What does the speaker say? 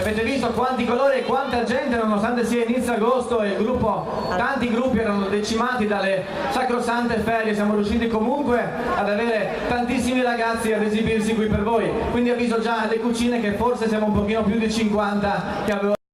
avete visto quanti colori e quanta gente, nonostante sia inizio agosto e tanti gruppi erano decimati dalle sacrosante ferie, siamo riusciti comunque ad avere tantissimi ragazzi ad esibirsi qui per voi, quindi avviso già alle cucine che forse siamo un pochino più di 50 che avevo